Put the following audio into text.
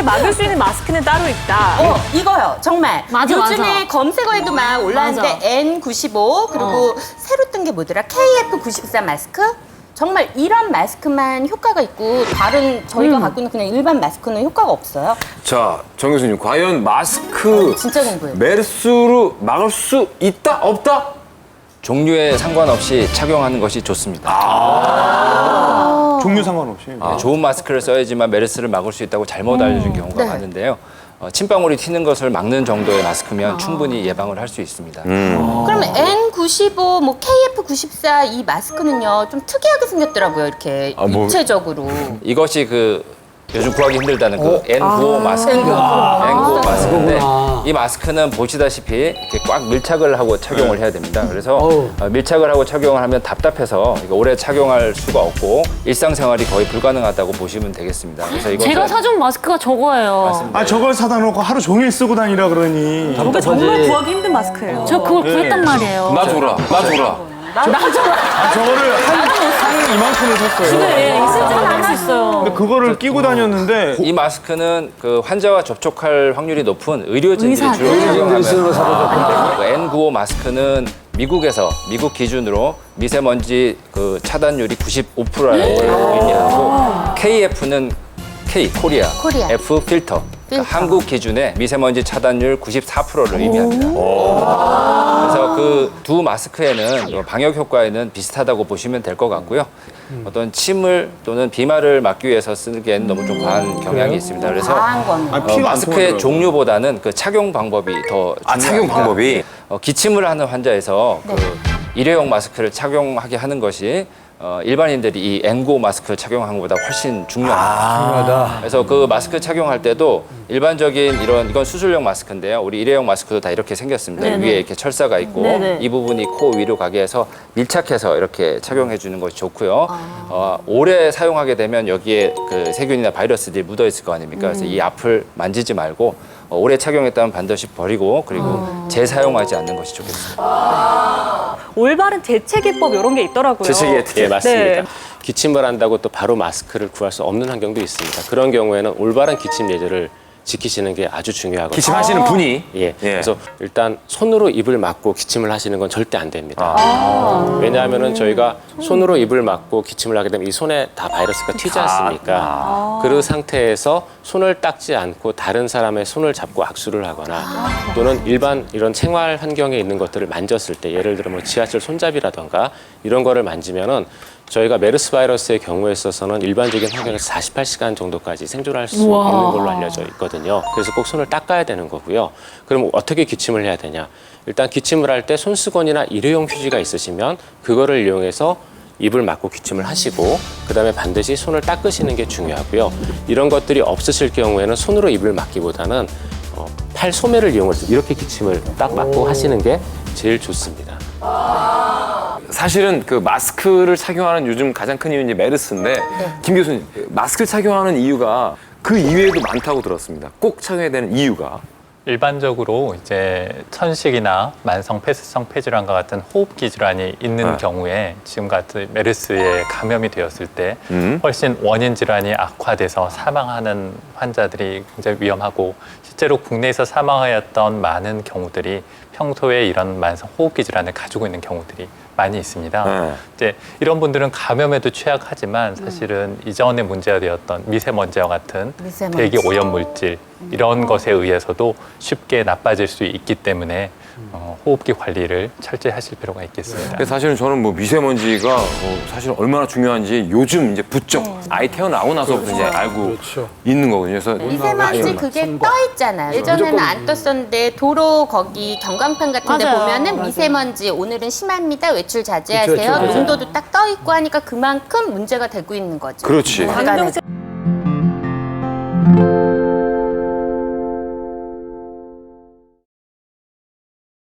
막을 수 있는 마스크는 따로 있다. 이거요. 정말. 맞아, 요즘에 맞아. 검색어에도 막 올라왔는데 맞아. N95 그리고 새로 뜬 게 뭐더라? KF94 마스크? 정말 이런 마스크만 효과가 있고 다른 저희가 갖고 있는 그냥 일반 마스크는 효과가 없어요. 자, 정 교수님, 과연 마스크 진짜 공부해요. 메르스로 막을 수 있다, 없다? 종류에 상관없이 착용하는 것이 좋습니다. 종류 상관없이. 좋은 마스크를 써야지만 메르스를 막을 수 있다고 잘못 알려준 경우가 네. 많은데요. 침방울이 튀는 것을 막는 정도의 마스크면 충분히 예방을 할 수 있습니다. 그러면 N95, 뭐 KF94 이 마스크는요 좀 특이하게 생겼더라고요. 이렇게 입체적으로. 이것이 요즘 구하기 힘들다는 N95 마스크. N95 마스크인데 이 마스크는 보시다시피 이렇게 꽉 밀착을 하고 착용을 해야 됩니다. 그래서 밀착을 하고 착용을 하면 답답해서 이거 오래 착용할 수가 없고 일상생활이 거의 불가능하다고 보시면 되겠습니다. 그래서 이것은 제가 사준 마스크가 저거예요. 아, 저걸 사다 놓고 하루 종일 쓰고 다니라 그러니. 이거 정말 구하기 힘든 마스크예요. 저 그걸 구했단 말이에요. 나 줘라, 나 줘라. 아, 저거를 한 이만큼을 샀어요. 네, 실제로 할 수 있어요. 근데 그거를 끼고 다녔는데 이 마스크는 환자와 접촉할 확률이 높은 의료진들이 주로 착용하는 N95 마스크는 미국 기준으로 미세먼지 차단율이 95%라는 걸 의미하고 KF는 코리아. F 필터. 그러니까 한국 기준의 미세먼지 차단율 94%를 의미합니다. 그래서 그 두 마스크에는 방역 효과에는 비슷하다고 보시면 될 것 같고요. 어떤 침을 또는 비말을 막기 위해서 쓰기에는 너무 좀 과한 경향이 있습니다. 그래서 과한 거는. 피가 안 마스크의 통하더라고요. 종류보다는 착용 방법이 더 중요합니다. 착용 방법이? 기침을 하는 환자에서 일회용 마스크를 착용하게 하는 것이 일반인들이 이 N95 마스크 착용하는 것보다 훨씬 중요합니다. 그래서 그 마스크 착용할 때도 일반적인 이건 수술용 마스크인데요. 우리 일회용 마스크도 다 이렇게 생겼습니다. 네네. 위에 이렇게 철사가 있고 네네. 이 부분이 코 위로 가게 해서 밀착해서 이렇게 착용해 주는 것이 좋고요. 오래 사용하게 되면 여기에 세균이나 바이러스들이 묻어 있을 거 아닙니까? 그래서 이 앞을 만지지 말고 오래 착용했다면 반드시 버리고 그리고 재사용하지 않는 것이 좋겠습니다. 올바른 재채기법 이런 게 있더라고요. 재채기의 특징. 예, 맞습니다. 네. 기침을 한다고 또 바로 마스크를 구할 수 없는 환경도 있습니다. 그런 경우에는 올바른 기침 예절을 지키시는 게 아주 중요하거든요. 기침하시는 분이? 예. 그래서 일단 손으로 입을 막고 기침을 하시는 건 절대 안 됩니다. 왜냐하면은 저희가 손으로 입을 막고 기침을 하게 되면 이 손에 다 바이러스가 튀지 않습니까? 그 상태에서 손을 닦지 않고 다른 사람의 손을 잡고 악수를 하거나 또는 일반 이런 생활 환경에 있는 것들을 만졌을 때 예를 들어 뭐 지하철 손잡이라던가 이런 거를 만지면은 저희가 메르스 바이러스의 경우에 있어서는 일반적인 환경에서 48시간 정도까지 생존할 수 있는 걸로 알려져 있거든요. 그래서 꼭 손을 닦아야 되는 거고요. 그럼 어떻게 기침을 해야 되냐? 일단 기침을 할 때 손수건이나 일회용 휴지가 있으시면 그거를 이용해서 입을 막고 기침을 하시고 그다음에 반드시 손을 닦으시는 게 중요하고요. 이런 것들이 없으실 경우에는 손으로 입을 막기보다는 팔 소매를 이용해서 이렇게 기침을 딱 막고 하시는 게 제일 좋습니다. 사실은 마스크를 착용하는 요즘 가장 큰 이유는 이제 메르스인데 김 교수님, 마스크를 착용하는 이유가 그 이외에도 많다고 들었습니다. 꼭 착용해야 되는 이유가. 일반적으로 이제 천식이나 만성 폐쇄성 폐질환과 같은 호흡기 질환이 있는 경우에 지금 같은 메르스에 감염이 되었을 때 훨씬 원인 질환이 악화돼서 사망하는 환자들이 굉장히 위험하고 실제로 국내에서 사망하였던 많은 경우들이 평소에 이런 만성 호흡기 질환을 가지고 있는 경우들이 많이 있습니다. 이제 이런 분들은 감염에도 취약하지만 사실은 이전에 문제가 되었던 미세먼지와 같은 대기 오염 물질 이런 것에 의해서도 쉽게 나빠질 수 있기 때문에 호흡기 관리를 철저히 하실 필요가 있겠습니다. 근데 사실은 저는 미세먼지가 사실 얼마나 중요한지 요즘 이제 부쩍 아이 태어나고 나서부터 이제 알고 있는 거거든요. 그래서 미세먼지 그게 떠 있잖아요. 예전에는 안 떴었는데 도로 거기 경광판 같은 데 맞아요. 보면은 미세먼지 오늘은 심합니다. 외출 자제하세요. 농도도 딱 떠 있고 하니까 그만큼 문제가 되고 있는 거죠. 그렇지. 인간에